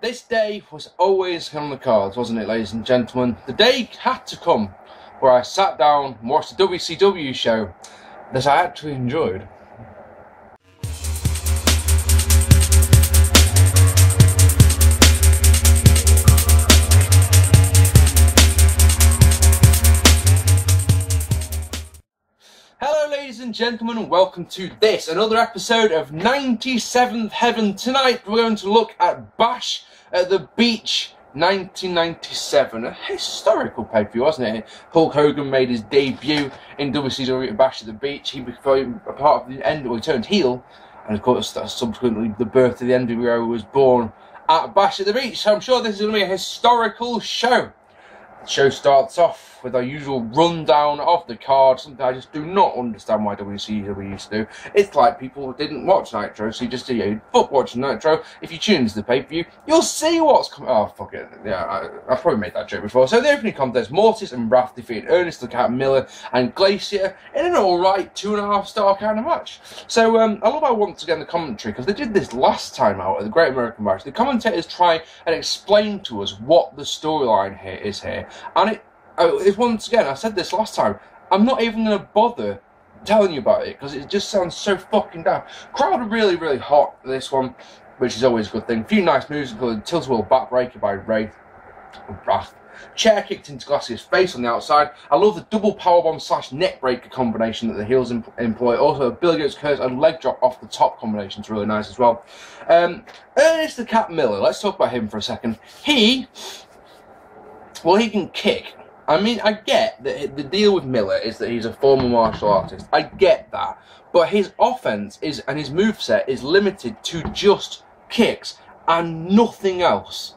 This day was always on the cards, wasn't it, ladies and gentlemen? The day had to come where I sat down and watched the WCW show that I actually enjoyed. Hello ladies and gentlemen, and welcome to this, another episode of 97th Heaven. Tonight we're going to look at Bash at the Beach 1997, a historical pay-per-view, wasn't it? Hulk Hogan made his debut in WCW at Bash at the Beach. He became a part of the NWO, he turned heel, and of course subsequently the birth of the NWO was born at Bash at the Beach. So I'm sure this is going to be a historical show. The show starts off with our usual rundown of the card, something I just do not understand why WCW used to do. It's like people didn't watch Nitro, so you just fuck watching Nitro. If you tune into the pay-per-view, you'll see what's coming. Oh, fuck it. Yeah, I've probably made that joke before. So the opening contest, Mortis and Wrath defeated Ernest, the Cat Miller, and Glacier in an alright 2.5-star kind of match. So I love how once again the commentary, because they did this last time out at the Great American Bash, the commentators try and explain to us what the storyline here is here. And it's once again, I said this last time, I'm not even going to bother telling you about it because it just sounds so fucking down. Crowd are really, really hot for this one, which is always a good thing. A few nice moves, including tilt-a-whirl backbreaker by Ray and Wrath. Chair kicked into Glacier's face on the outside. I love the double powerbomb / neckbreaker combination that the heels employ. Also, a Billy Goat's Curse and leg drop off the top combination is really nice as well. Ernest the Cat Miller, let's talk about him for a second. He can kick. I mean, I get that the deal with Miller is that he's a former martial artist. I get that. But his offense and his moveset is limited to just kicks and nothing else.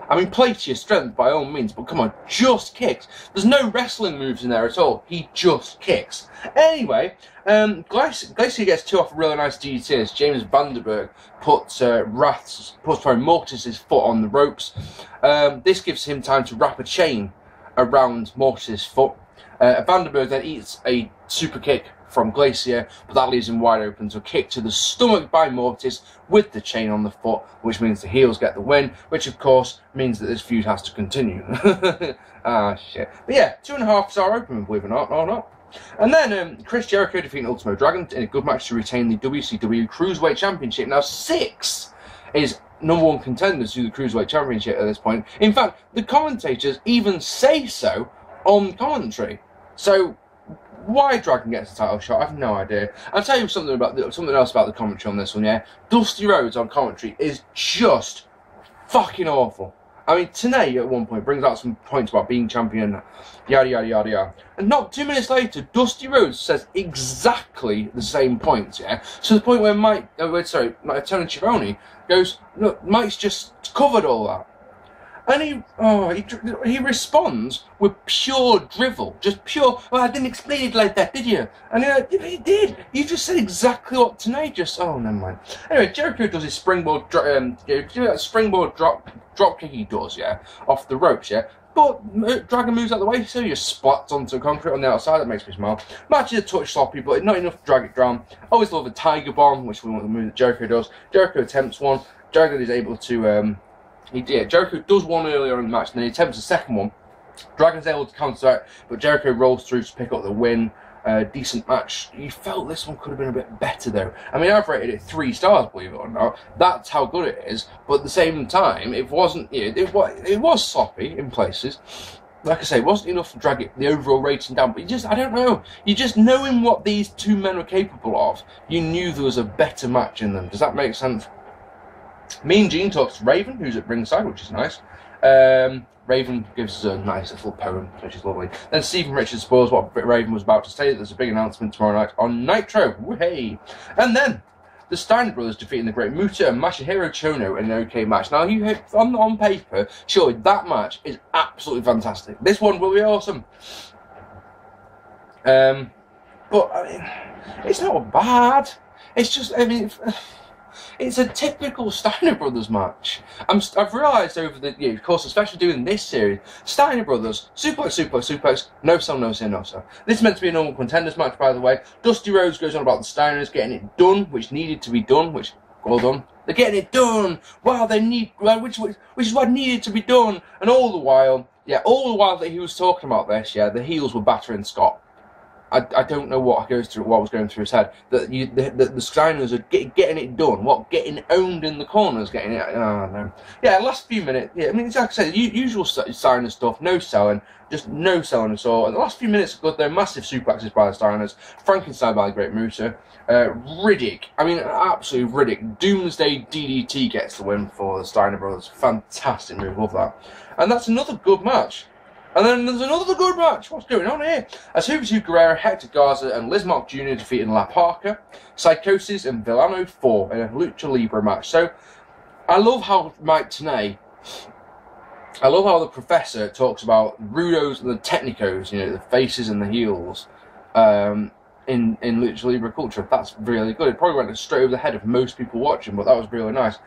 I mean, play to your strength by all means, but come on, just kicks. There's no wrestling moves in there at all. He just kicks. Anyway, Glacier gets two off a really nice DDT as James Vanderberg puts Mortis' foot on the ropes. This gives him time to wrap a chain around Mortis' foot. Vanderberg then eats a super kick from Glacier, but that leaves him wide open to a kick to the stomach by Mortis with the chain on the foot, which means the heels get the win, which of course means that this feud has to continue. Ah, shit. But yeah, 2.5-star opening, believe it or not. And then Chris Jericho defeating Ultimo Dragon in a good match to retain the WCW Cruiserweight Championship. Now, 6 is #1 contenders to the Cruiserweight Championship at this point. In fact, the commentators even say so on commentary. So, why Dragon gets the title shot, I have no idea. I'll tell you something else about the commentary on this one, yeah? Dusty Rhodes on commentary is just fucking awful. I mean, Tenay at one point brings out some points about being champion, yada yada yada yada. And not 2 minutes later, Dusty Rhodes says exactly the same points, yeah? So the point where Tony Schiavone goes, look, Mike's just covered all that. And he responds with pure drivel, just pure, well, I didn't explain it like that, did you? And he did. You just said exactly what Tenay just, oh, never mind. Anyway, Jericho does his springboard drop kick he does, yeah, off the ropes, yeah. But Dragon moves out the way, so he just splats onto concrete on the outside. That makes me smile. Match is a touch sloppy, but not enough to drag it down. Always love the Tiger Bomb, which is one of the moves that Jericho does. Jericho attempts one. Dragon is able to, Jericho does one earlier in the match, and then he attempts a second one. Dragon's able to counter it, but Jericho rolls through to pick up the win. Decent match. You felt this one could have been a bit better though. I mean, I've rated it 3 stars, believe it or not. That's how good it is. But at the same time, it wasn't. It was sloppy in places. Like I say, it wasn't enough to drag the overall rating down. But I don't know. You just knowing what these two men were capable of, you knew there was a better match in them. Does that make sense? Mean Gene talks to Raven, who's at ringside, which is nice. Raven gives us a nice little poem, which is lovely. Then Stephen Richards spoils what Raven was about to say. There's a big announcement tomorrow night on Nitro. Whey! And then the Steiner brothers defeating the great Muta and Masahiro Chono in an okay match. Now, on paper, surely that match is absolutely fantastic. This one will be awesome. But, I mean, it's not bad. It's just, I mean, it's a typical Steiner Brothers match. I've realised over the of course, especially doing this series, Steiner Brothers, suplex, no sell, no say, no sell. This is meant to be a normal contenders match, by the way. Dusty Rhodes goes on about the Steiners getting it done, which needed to be done, which well done. They're getting it done. Wow, they need, which is what needed to be done. And all the while that he was talking about this, yeah, the heels were battering Scott. I don't know what was going through his head. That the Steiners are getting it done. What, getting owned in the corners, getting it. Oh no. Yeah, last few minutes. Yeah, I mean, it's like I said, usual Steiner stuff. No selling, just no selling at all. And the last few minutes are good. They're massive suplexes by the Steiners. Frankenstein by the great Muta. Riddick. I mean, absolutely Riddick. Doomsday DDT gets the win for the Steiner brothers. Fantastic move. Love that. And that's another good match. And then there's another good match. What's going on here? As Juventud, Guerrera, Hector, Garza, and Lizmark Jr. defeating La Parka, Psychosis, and Villano 4 in a Lucha Libre match. So, I love how I love how the Professor talks about Rudos and the Technicos, you know, the faces and the heels, in Lucha Libre culture. That's really good. It probably went straight over the head of most people watching, but that was really nice.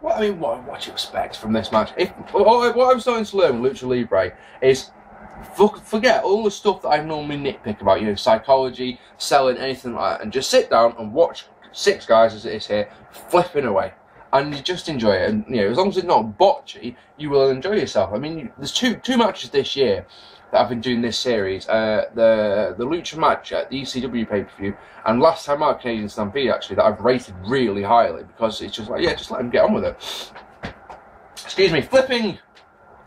Well, I mean, what do you expect from this match? What I'm starting to learn with Lucha Libre is forget all the stuff that I normally nitpick about, you know, psychology, selling, anything like that, and just sit down and watch 6 guys, as it is here, flipping away. And you just enjoy it. And, you know, as long as it's not botchy, you will enjoy yourself. I mean, there's two matches this year that I've been doing this series. The Lucha match at the ECW pay-per-view, and last time out, Canadian Stampede, actually, that I've rated really highly, because it's just like, yeah, just let them get on with it. Excuse me, flipping.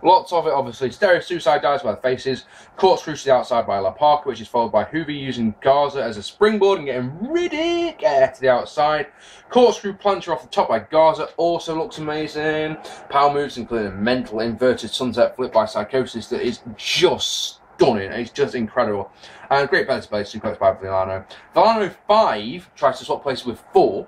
Lots of it, obviously. Stereo Suicide dives by the faces. Corkscrew to the outside by La Parka, which is followed by Hoovy using Garza as a springboard and getting Riddick to the outside. Corkscrew plancher off the top by Garza also looks amazing. Power moves, including a mental inverted sunset flip by Psychosis that is just stunning. It's just incredible. And great belly to belly suplex by Villano. Villano 5 tries to swap places with 4.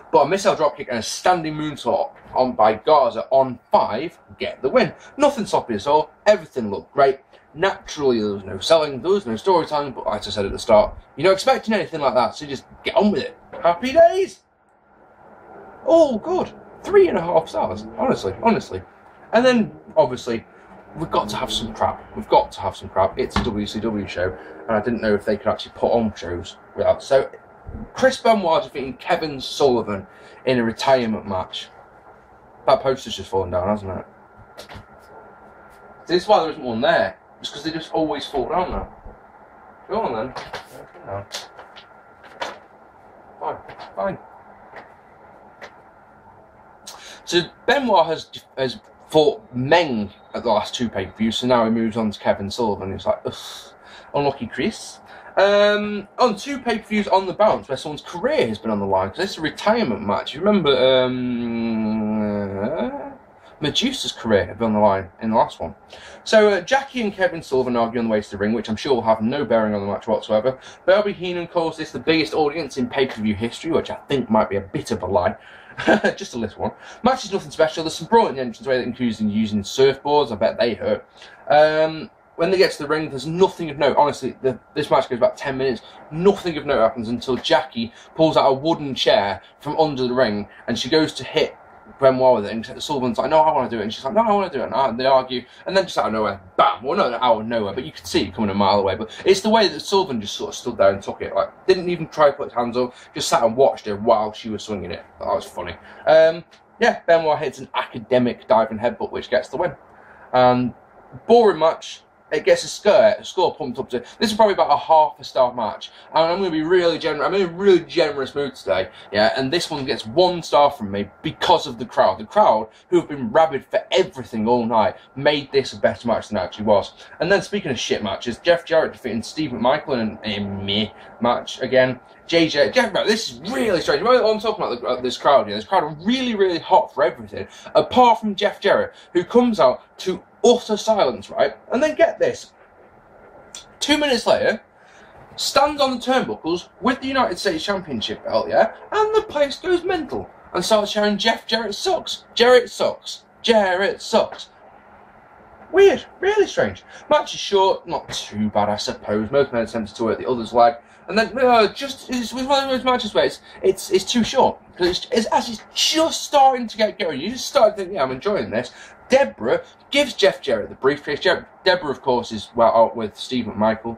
But a missile dropkick and a standing moonsault on by Garza on 5 get the win. Nothing sloppy at all. Everything looked great. Naturally, there was no selling, there was no storytelling, but like I said at the start, you're not expecting anything like that, so just get on with it. Happy days! All good. 3.5 stars, honestly. And then, obviously, we've got to have some crap. It's a WCW show, and I didn't know if they could actually put on shows without. So, Chris Benoit defeating Kevin Sullivan in a retirement match. That poster's just fallen down, hasn't it? This is why there isn't one there. It's because they just always fall down now. Go on then. No. Fine. So Benoit has fought Meng at the last 2 pay-per-views, so now he moves on to Kevin Sullivan. It's like, ugh, unlucky Chris. On 2 pay-per-views on the bounce where someone's career has been on the line, because this is a retirement match. You remember Medusa's career had been on the line in the last one. So Jackie and Kevin Sullivan argue on the way to the ring, which I'm sure will have no bearing on the match whatsoever. Bobby Heenan calls this the biggest audience in pay-per-view history, which I think might be a bit of a lie. Just a little one. Match is nothing special. There's some brilliant entranceway that includes using surfboards. I bet they hurt. When they get to the ring, there's nothing of note. Honestly, this match goes about 10 minutes. Nothing of note happens until Jackie pulls out a wooden chair from under the ring, and she goes to hit Benoit with it, and Sullivan's like, no, I want to do it, and she's like, no, I want to do it, and they argue, and then just out of nowhere, bam, well, not out of nowhere, but you could see it coming a mile away, but it's the way that Sullivan just sort of stood there and took it, like, didn't even try to put his hands up, just sat and watched her while she was swinging it. That was funny. Yeah, Benoit hits an academic diving headbutt, which gets the win. Boring match. It gets a score pumped up to. This is probably about a half a star match, and I'm going to be really generous. I'm in a really generous mood today, yeah. And this one gets 1 star from me because of the crowd. The crowd, who have been rabid for everything all night, made this a better match than it actually was. And then speaking of shit matches, Jeff Jarrett defeating Steve McMichael in a meh match again. Jeff, this is really strange. I'm talking about this crowd here. This crowd are really, really hot for everything, apart from Jeff Jarrett, who comes out to utter silence, right? And then get this. 2 minutes later, stands on the turnbuckles with the United States Championship belt, yeah? And the place goes mental and starts shouting, Jeff Jarrett sucks. Jarrett sucks. Jarrett sucks. Weird. Really strange. Match is short. Not too bad, I suppose. Most men attempted to hurt the other's leg. And then, it's one of those matches where it's too short. Because it's just starting to get going. You just start thinking, yeah, I'm enjoying this. Deborah gives Jeff Jarrett the briefcase. Deborah, of course, is out with Steve McMichael.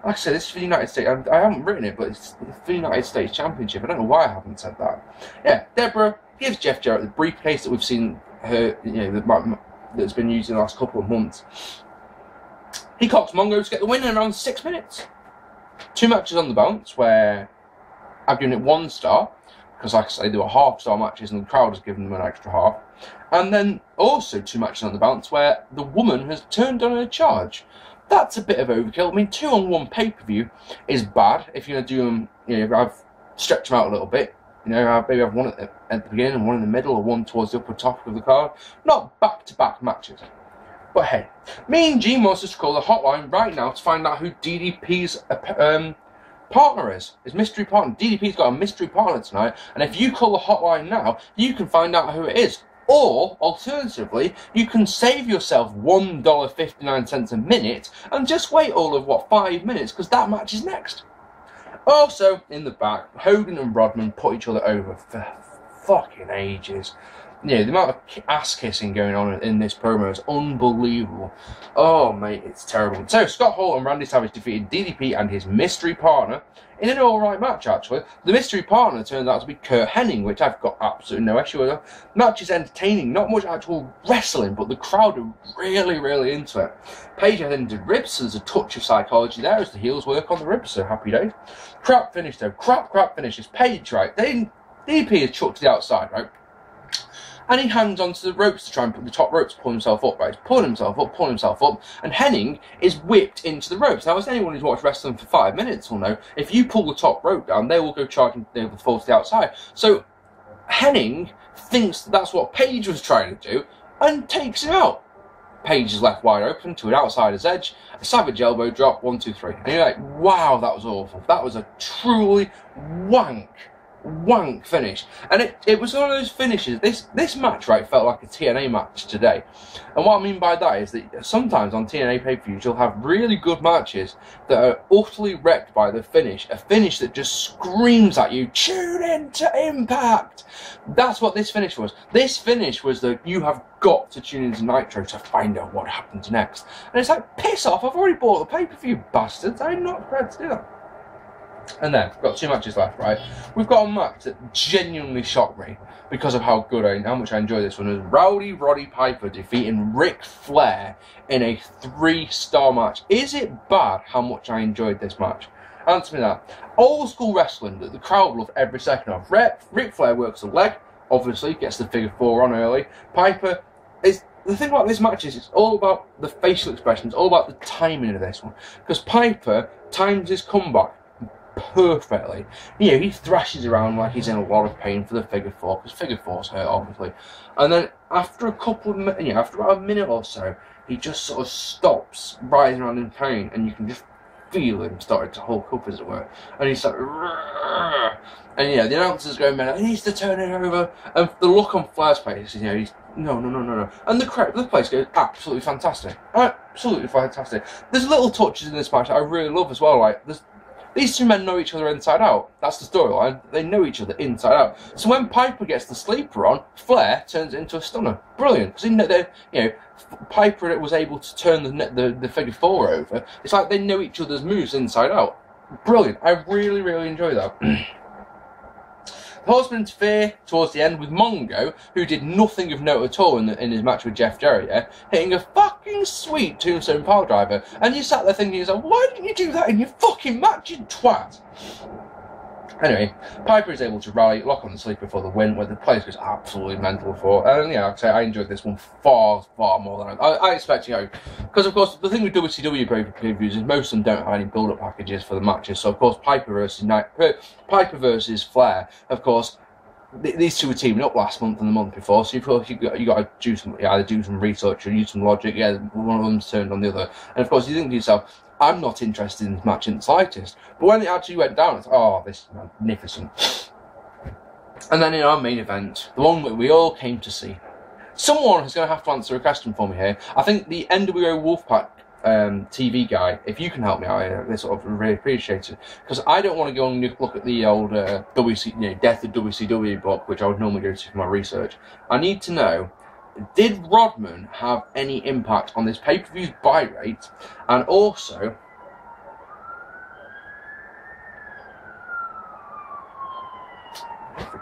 Like I said, this is for the United States. I haven't written it, but it's for the United States Championship. I don't know why I haven't said that. Yeah, Deborah gives Jeff Jarrett the briefcase that we've seen her, that's been used in the last couple of months. He cocks Mongo to get the win in around 6 minutes. 2 matches on the bounce where I've given it 1 star, because like I say, there were half-star matches and the crowd has given them an extra half. And then also 2 matches on the bounce where the woman has turned on her charge. That's a bit of overkill. I mean, 2 on 1 pay-per-view is bad if you're going to do them, I've stretched them out a little bit. Maybe have one at the beginning and one in the middle, or one towards the upper top of the card. Not back-to-back matches. But hey, me and G wants us to call the hotline right now to find out who DDP's partner is. His mystery partner. DDP's got a mystery partner tonight, and if you call the hotline now, you can find out who it is. Or, alternatively, you can save yourself $1.59 a minute and just wait all of, 5 minutes, because that match is next. Also, in the back, Hogan and Rodman put each other over for fucking ages. The amount of ass-kissing going on in this promo is unbelievable. Oh, mate, it's terrible. So, Scott Hall and Randy Savage defeated DDP and his mystery partner in an alright match, actually. The mystery partner turns out to be Kurt Hennig, which I've got absolutely no issue with. The match is entertaining, not much actual wrestling, but the crowd are really, really into it. Paige did ribs, so there's a touch of psychology there as the heels work on the ribs, so happy days. Crap finish, though. Crap finishes. Paige, right? DDP is chucked to the outside, right? And he hangs onto the ropes to try and put the top ropes to pull himself up, right? He's pulling himself up, and Hennig is whipped into the ropes. Now, as anyone who's watched wrestling for 5 minutes will know, if you pull the top rope down, they will go charging, they will fall to the outside. So, Hennig thinks that's what Paige was trying to do, and takes him out. Paige is left wide open to an outsider's edge, a savage elbow drop, 1, 2, 3. And you're like, wow, that was awful. That was a truly wank finish. And it was one of those finishes. This match, right, felt like a TNA match today. And what I mean by that is that sometimes on TNA pay-per-views you'll have really good matches that are utterly wrecked by the finish. A finish that just screams at you, tune into Impact! That's what this finish was. This finish was that you have got to tune into Nitro to find out what happens next. And it's like, piss off, I've already bought the pay-per-view, bastards. I'm not prepared to do that. And then, we've got 2 matches left, right? We've got a match that genuinely shocked me because of how much I enjoyed this one. It was Roddy Piper defeating Ric Flair in a 3-star match. Is it bad how much I enjoyed this match? Answer me that. Old school wrestling that the crowd love every second of. Ric Flair works the leg, obviously, gets the figure 4 on early. Piper is... The thing about this match is it's all about the facial expressions, all about the timing of this one. Because Piper times his comeback perfectly. He thrashes around like he's in a lot of pain for the figure 4, because figure 4's hurt, obviously. And then after a couple of minutes, after about a minute or so, he just sort of stops, writhing around in pain, and you can just feel him starting to hulk up, as it were. And he's like, rrr. And the announcer's going, man, he needs to turn it over. And the look on Flair's face is, he's no. And the place goes absolutely fantastic. Absolutely fantastic. There's little touches in this match that I really love as well. Like, these 2 men know each other inside out. That's the storyline. They know each other inside out. So when Piper gets the sleeper on, Flair turns it into a stunner. Brilliant. Because Piper was able to turn the figure 4 over. It's like they know each other's moves inside out. Brilliant. I really, really enjoy that. The Horsemen interfere towards the end with Mongo, who did nothing of note at all in his match with Jeff Jarrett, hitting a fucking sweet tombstone pile driver. And you sat there thinking, yourself, why didn't you do that in your fucking match, you twat? Anyway, Piper is able to rally, lock on the sleeper for the win, where the place goes absolutely mental for. And like I say, I enjoyed this one far more than I expect. Because of course the thing with WCW pay-per-views is most of them don't have any build-up packages for the matches. So of course Piper versus Flair, of course. These 2 were teaming up last month and the month before, so you got to either do some research or use some logic. Yeah, one of them's turned on the other, and of course you think to yourself, I'm not interested in this match in the slightest. But when it actually went down, it's, oh, this is magnificent. And then in our main event, the one that we all came to see, someone is going to have to answer a question for me here. I think the NWO Wolfpack TV guy, if you can help me out, I sort of really appreciate it, because I don't want to go and look at the old Death of WCW book, which I would normally go to for my research. I need to know, did Rodman have any impact on this pay-per-view's buy rate? And also,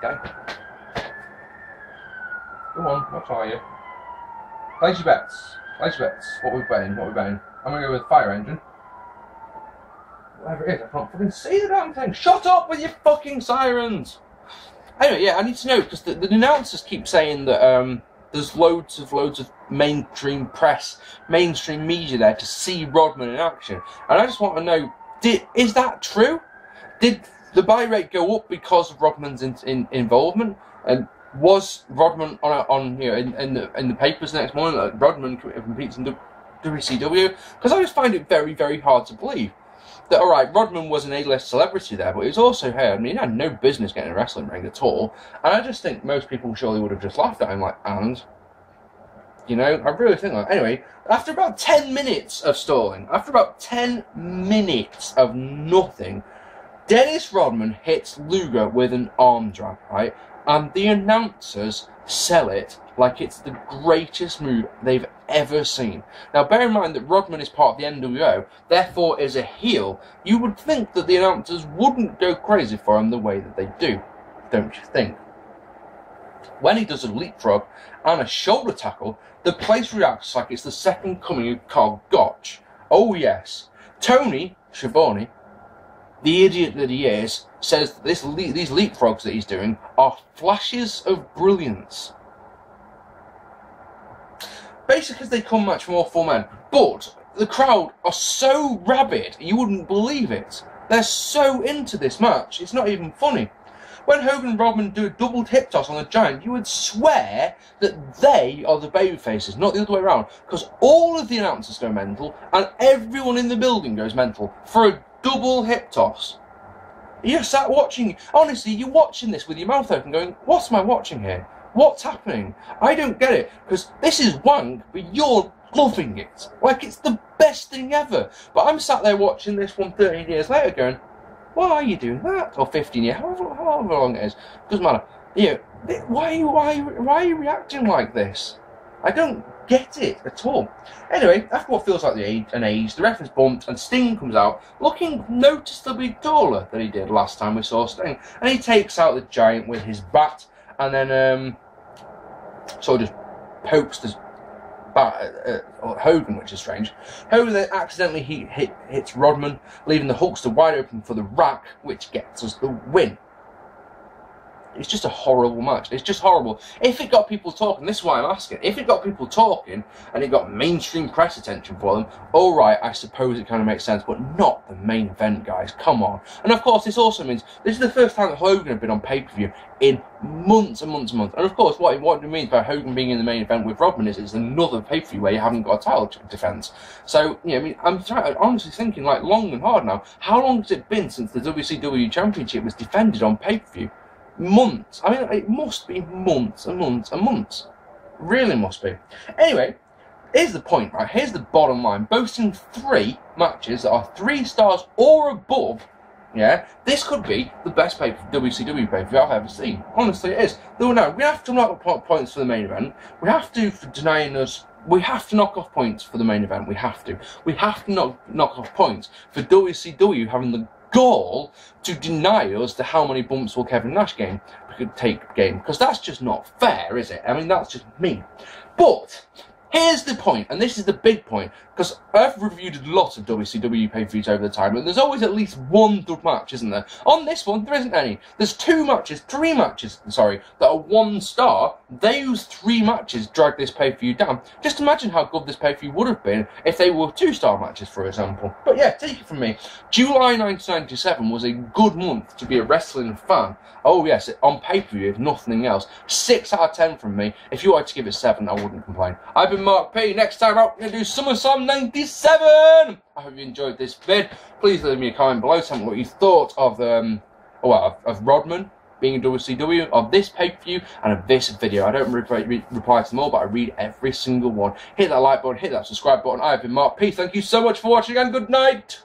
Okay. Come on, what are you? Place your bets. Place your bets. What we're betting, what we're betting. I'm going to go with fire engine. Whatever it is, I can't fucking see the damn thing. Shut up with your fucking sirens! Anyway, yeah, I need to know, because the announcers keep saying that there's loads of mainstream press, mainstream media there to see Rodman in action. And I just want to know, is that true? Did the buy rate go up because of Rodman's involvement? And was Rodman on you know in the papers the next morning that Rodman competes in WCW? Because I just find it very, very hard to believe that, alright, Rodman was an A-list celebrity there, but he was also here. I mean, he had no business getting a wrestling ring at all. And I just think most people surely would have just laughed at him, like, and? You know, I really think that. Anyway, after about 10 minutes of stalling, after about 10 minutes of nothing, Dennis Rodman hits Luger with an arm drag, right? And the announcers sell it like it's the greatest move they've ever seen. Now, bear in mind that Rodman is part of the NWO, therefore is a heel. You would think that the announcers wouldn't go crazy for him the way that they do, don't you think? When he does a leapfrog and a shoulder tackle, the place reacts like it's the second coming of Carl Gotch. Oh yes. Tony Schiavone, the idiot that he is, says that these leapfrogs that he's doing are flashes of brilliance. Basically, because they come match from all four men. But the crowd are so rabid, you wouldn't believe it. They're so into this match, it's not even funny. When Hogan and Rodman do a double hip toss on the Giant, you would swear that they are the babyfaces, not the other way around. Because all of the announcers go mental, and everyone in the building goes mental for a double hip toss. You're sat watching, honestly, you're watching this with your mouth open going, what am I watching here? What's happening? I don't get it, because this is wank, but you're loving it. Like, it's the best thing ever. But I'm sat there watching this one 13 years later going, why are you doing that? Or 15 years, however long it is. Doesn't matter. You know, why are you reacting like this? I don't get it at all. Anyway, after what feels like an age, the ref is bumped and Sting comes out looking noticeably taller than he did last time we saw Sting. And he takes out the Giant with his bat and then sort of just pokes the bat at Hogan, which is strange. Hogan then accidentally hits Rodman, leaving the Hulkster wide open for the rack, which gets us the win. It's just a horrible match. It's just horrible. If it got people talking, this is why I'm asking, if it got people talking and it got mainstream press attention for them, alright, I suppose it kind of makes sense, but not the main event, guys. Come on. And of course, this also means this is the first time that Hogan had been on pay-per-view in months and months and months. And of course, what it means by Hogan being in the main event with Rodman is it's another pay-per-view where you haven't got a title defense. So, you know, I mean, I'm honestly thinking, like, long and hard now, how long has it been since the WCW Championship was defended on pay-per-view? Months. I mean, it must be months and months and months. Really must be. Anyway, here's the point, right? Here's the bottom line. Boasting 3 matches that are 3 stars or above, yeah, this could be the best WCW pay-per-view I've ever seen. Honestly, it is. Though now, we have to knock off points for the main event. We have to, for denying us, we have to knock off points for the main event. We have to. We have to knock off points for WCW having the gall to deny us the how many bumps will Kevin Nash game could take game, because that's just not fair, is it? I mean, that's just mean. But here's the point, and this is the big point, because I've reviewed a lot of WCW pay-per-views over the time, and there's always at least one good match, isn't there? On this one, there isn't any. There's 3 matches, that are 1 star. Those 3 matches drag this pay-per-view down. Just imagine how good this pay-per-view would have been if they were 2-star matches, for example. But yeah, take it from me. July 1997 was a good month to be a wrestling fan. Oh yes, on pay-per-view, if nothing else. 6 out of 10 from me. If you wanted to give it 7, I wouldn't complain. I've been Mark P. Next time out, we're going to do SummerSlam 97! I hope you enjoyed this vid. Please leave me a comment below, tell me what you thought of of Rodman being in WCW, of this pay-per-view, and of this video. I don't reply to them all, but I read every single one. Hit that like button, hit that subscribe button. I've been Mark P. Thank you so much for watching, and good night!